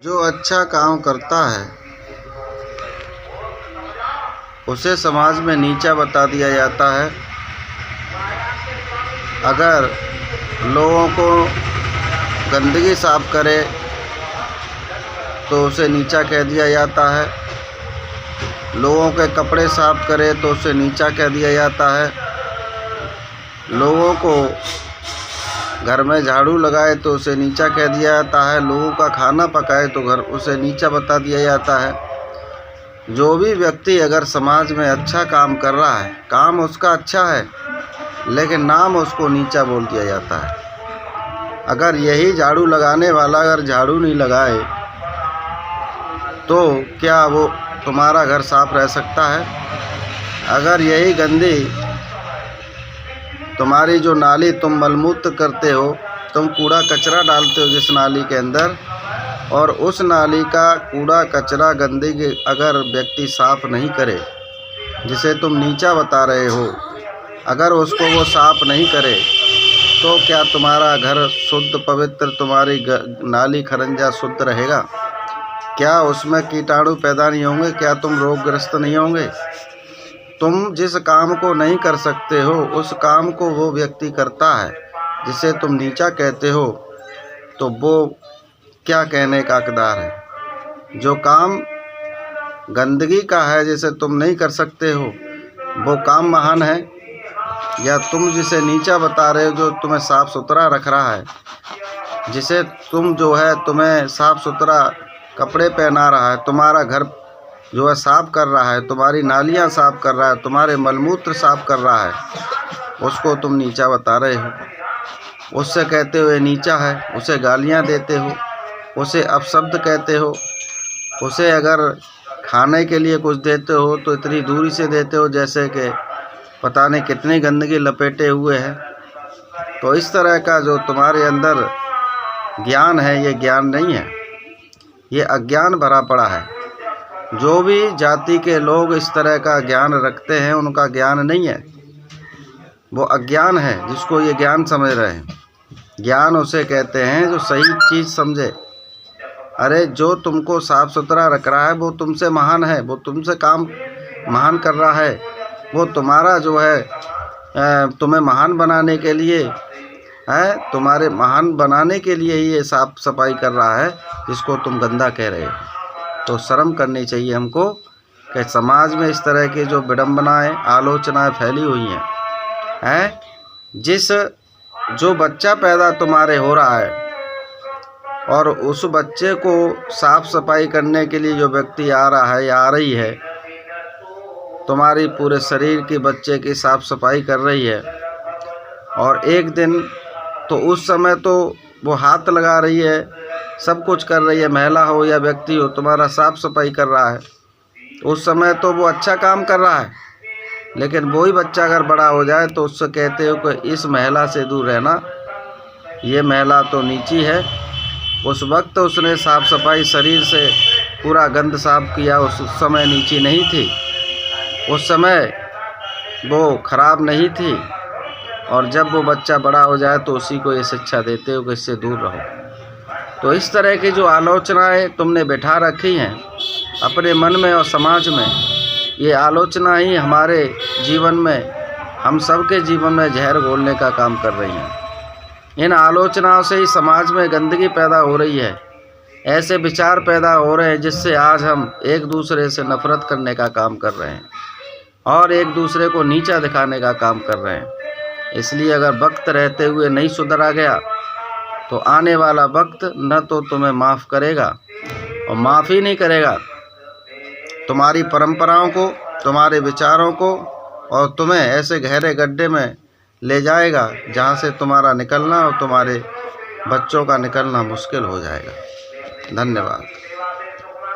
जो अच्छा काम करता है उसे समाज में नीचा बता दिया जाता है। अगर लोगों को गंदगी साफ करे तो उसे नीचा कह दिया जाता है। लोगों के कपड़े साफ करे तो उसे नीचा कह दिया जाता है। लोगों को घर में झाड़ू लगाए तो उसे नीचा कह दिया जाता है। लोगों का खाना पकाए तो उसे नीचा बता दिया जाता है। जो भी व्यक्ति अगर समाज में अच्छा काम कर रहा है, काम उसका अच्छा है, लेकिन नाम उसको नीचा बोल दिया जाता है। अगर यही झाड़ू लगाने वाला अगर झाड़ू नहीं लगाए तो क्या वो तुम्हारा घर साफ रह सकता है? अगर यही गंदी तुम्हारी जो नाली तुम मलमूत्र करते हो, तुम कूड़ा कचरा डालते हो जिस नाली के अंदर, और उस नाली का कूड़ा कचरा गंदगी अगर व्यक्ति साफ नहीं करे, जिसे तुम नीचा बता रहे हो, अगर उसको वो साफ नहीं करे तो क्या तुम्हारा घर शुद्ध पवित्र, तुम्हारी नाली खरंजा शुद्ध रहेगा? क्या उसमें कीटाणु पैदा नहीं होंगे? क्या तुम रोगग्रस्त नहीं होंगे? तुम जिस काम को नहीं कर सकते हो उस काम को वो व्यक्ति करता है जिसे तुम नीचा कहते हो, तो वो क्या कहने का हकदार है? जो काम गंदगी का है, जिसे तुम नहीं कर सकते हो, वो काम महान है? या तुम जिसे नीचा बता रहे हो, जो तुम्हें साफ़ सुथरा रख रहा है, जिसे तुम जो है तुम्हें साफ़ सुथरा कपड़े पहना रहा है, तुम्हारा घर जो है साफ़ कर रहा है, तुम्हारी नालियाँ साफ़ कर रहा है, तुम्हारे मलमूत्र साफ़ कर रहा है, उसको तुम नीचा बता रहे हो। उससे कहते हो ये नीचा है, उसे गालियाँ देते हो, उसे अपशब्द कहते हो, उसे अगर खाने के लिए कुछ देते हो तो इतनी दूरी से देते हो जैसे कि पता नहीं कितनी गंदगी लपेटे हुए है। तो इस तरह का जो तुम्हारे अंदर ज्ञान है, ये ज्ञान नहीं है, ये अज्ञान भरा पड़ा है। जो भी जाति के लोग इस तरह का ज्ञान रखते हैं, उनका ज्ञान नहीं है, वो अज्ञान है जिसको ये ज्ञान समझ रहे हैं। ज्ञान उसे कहते हैं जो सही चीज़ समझे। अरे जो तुमको साफ़ सुथरा रख रहा है वो तुमसे महान है, वो तुमसे काम महान कर रहा है, वो तुम्हारा जो है तुम्हें महान बनाने के लिए है, तुम्हारे महान बनाने के लिए ही ये साफ़ सफाई कर रहा है, जिसको तुम गंदा कह रहे हो। तो शर्म करनी चाहिए हमको कि समाज में इस तरह की जो विडंबनाएं, आलोचनाएं फैली हुई हैं, जो बच्चा पैदा तुम्हारे हो रहा है और उस बच्चे को साफ़ सफाई करने के लिए जो व्यक्ति आ रहा है या आ रही है, तुम्हारी पूरे शरीर की बच्चे की साफ़ सफाई कर रही है, और एक दिन तो उस समय तो वो हाथ लगा रही है, सब कुछ कर रही है, महिला हो या व्यक्ति हो, तुम्हारा साफ़ सफाई कर रहा है, उस समय तो वो अच्छा काम कर रहा है। लेकिन वही बच्चा अगर बड़ा हो जाए तो उससे कहते हो कि इस महिला से दूर रहना, ये महिला तो नीची है। उस वक्त उसने साफ़ सफाई शरीर से पूरा गंद साफ किया, उस समय नीची नहीं थी, उस समय वो खराब नहीं थी। और जब वो बच्चा बड़ा हो जाए तो उसी को ये शिक्षा देते हो कि इससे दूर रहो। तो इस तरह की जो आलोचनाएं तुमने बैठा रखी हैं अपने मन में और समाज में, ये आलोचना ही हमारे जीवन में, हम सब के जीवन में जहर घोलने का काम कर रही हैं। इन आलोचनाओं से ही समाज में गंदगी पैदा हो रही है, ऐसे विचार पैदा हो रहे हैं जिससे आज हम एक दूसरे से नफ़रत करने का काम कर रहे हैं और एक दूसरे को नीचा दिखाने का काम कर रहे हैं। इसलिए अगर वक्त रहते हुए नहीं सुधरा गया तो आने वाला वक्त न तो तुम्हें माफ़ करेगा और माफ़ ही नहीं करेगा तुम्हारी परंपराओं को, तुम्हारे विचारों को, और तुम्हें ऐसे गहरे गड्ढे में ले जाएगा जहाँ से तुम्हारा निकलना और तुम्हारे बच्चों का निकलना मुश्किल हो जाएगा। धन्यवाद।